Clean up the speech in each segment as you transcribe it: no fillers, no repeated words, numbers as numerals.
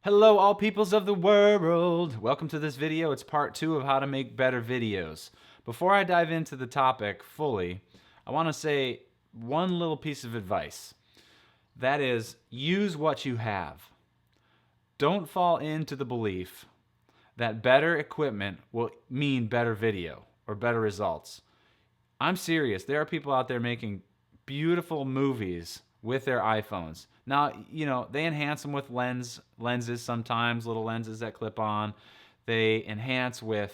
Hello, all peoples of the world. Welcome to this video. It's part 2 of how to make better videos. Before I dive into the topic fully, I want to say one little piece of advice. That is, use what you have. Don't fall into the belief that better equipment will mean better video or better results. I'm serious. There are people out there making beautiful movies with their iPhones. Now, they enhance them with lenses sometimes, little lenses that clip on. They enhance with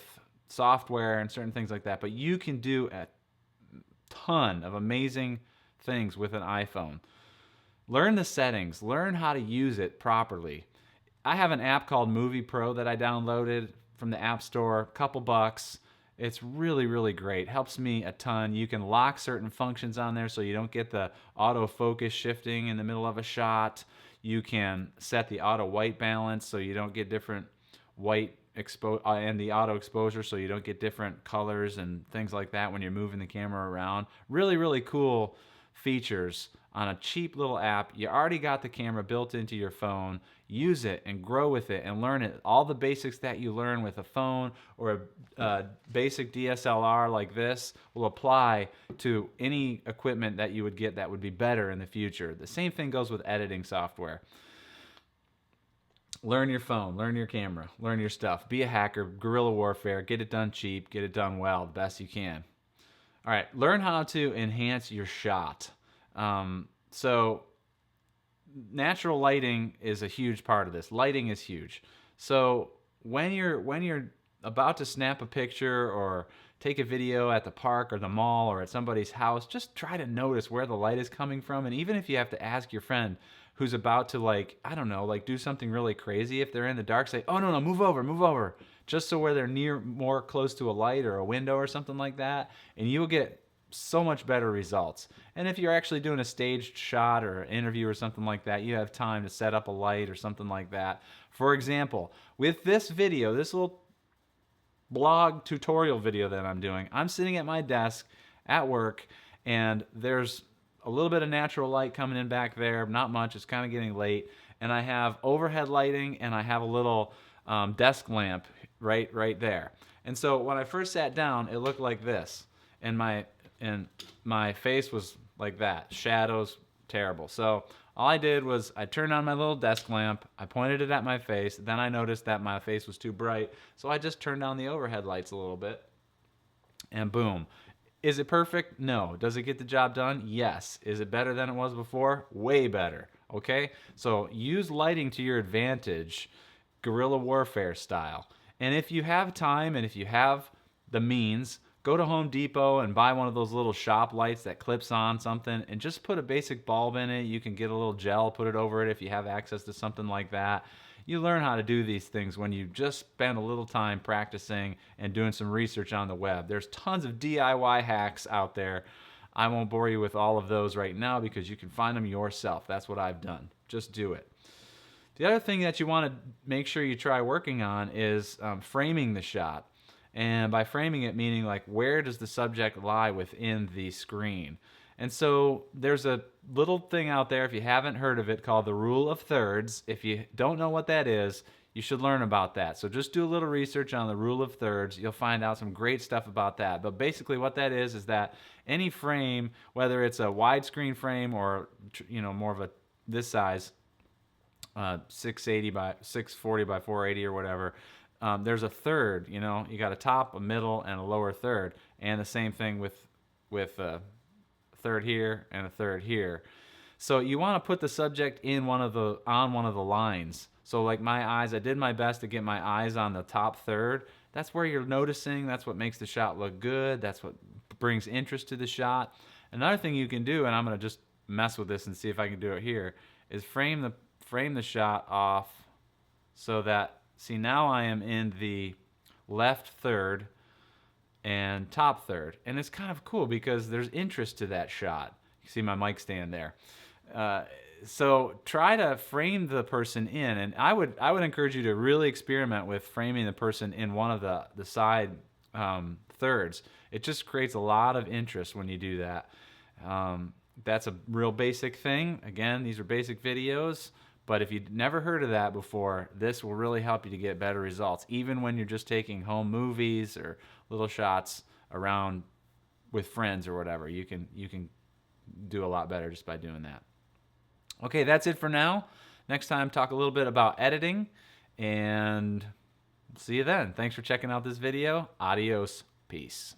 software and certain things like that. But you can do a ton of amazing things with an iPhone. Learn the settings, learn how to use it properly. I have an app called Movie Pro that I downloaded from the App Store, couple bucks. It's really, really great. Helps me a ton. You can lock certain functions on there so you don't get the autofocus shifting in the middle of a shot. You can set the auto white balance so you don't get different white and the auto exposure so you don't get different colors and things like that when you're moving the camera around. Really, really cool features on a cheap little app. You already got the camera built into your phone. Use it and grow with it and learn it. All the basics that you learn with a phone or a basic DSLR like this will apply to any equipment that you would get that would be better in the future. The same thing goes with editing software. Learn your phone, learn your camera, learn your stuff. Be a hacker, guerrilla warfare, get it done cheap, get it done well, the best you can. All right, learn how to enhance your shot. So natural lighting is a huge part of this. Lighting is huge. So when you're about to snap a picture or take a video at the park or the mall or at somebody's house, just try to notice where the light is coming from. And even if you have to ask your friend who's about to do something really crazy, if they're in the dark, say, "Oh no, move over," just so where they're more close to a light or a window or something like that, and you'll get so much better results. And if you're actually doing a staged shot or an interview or something like that, you have time to set up a light or something like that. For example, with this video, this little blog tutorial video that I'm doing, I'm sitting at my desk at work and there's a little bit of natural light coming in back there, not much, it's kind of getting late, and I have overhead lighting and I have a little desk lamp right there. And so when I first sat down, it looked like this, and my face was like that, shadows, terrible. So all I did was I turned on my little desk lamp, I pointed it at my face, then I noticed that my face was too bright, so I just turned down the overhead lights a little bit, and boom. Is it perfect? No. Does it get the job done? Yes. Is it better than it was before? Way better. Okay? So use lighting to your advantage, guerrilla warfare style. And if you have time and if you have the means, go to Home Depot and buy one of those little shop lights that clips on something and just put a basic bulb in it. You can get a little gel, put it over it if you have access to something like that. You learn how to do these things when you just spend a little time practicing and doing some research on the web. There's tons of DIY hacks out there. I won't bore you with all of those right now because you can find them yourself. That's what I've done. Just do it. The other thing that you want to make sure you try working on is framing the shot. And by framing it, meaning like where does the subject lie within the screen? And so there's a little thing out there, if you haven't heard of it, called the rule of thirds. If you don't know what that is, you should learn about that. So just do a little research on the rule of thirds. You'll find out some great stuff about that. But basically what that is that any frame, whether it's a widescreen frame or more of a this size, 680 by 640 by 480 or whatever, there's a third. You got a top, a middle, and a lower third. And the same thing with third here and a third here. So you want to put the subject on one of the lines. So like my eyes, I did my best to get my eyes on the top third. That's where you're noticing. That's what makes the shot look good. That's what brings interest to the shot. Another thing you can do, and I'm going to just mess with this and see if I can do it here, is frame the shot off so that, see, now I am in the left third and top third, and it's kind of cool because there's interest to that shot. You see my mic stand there. So try to frame the person in, and I would encourage you to really experiment with framing the person in one of the side thirds. It just creates a lot of interest when you do that. That's a real basic thing. Again, these are basic videos, But if you've never heard of that before, this will really help you to get better results, even when you're just taking home movies or little shots around with friends or whatever. You can do a lot better just by doing that. Okay, that's it for now. Next time, talk a little bit about editing, and see you then. Thanks for checking out this video. Adios. Peace.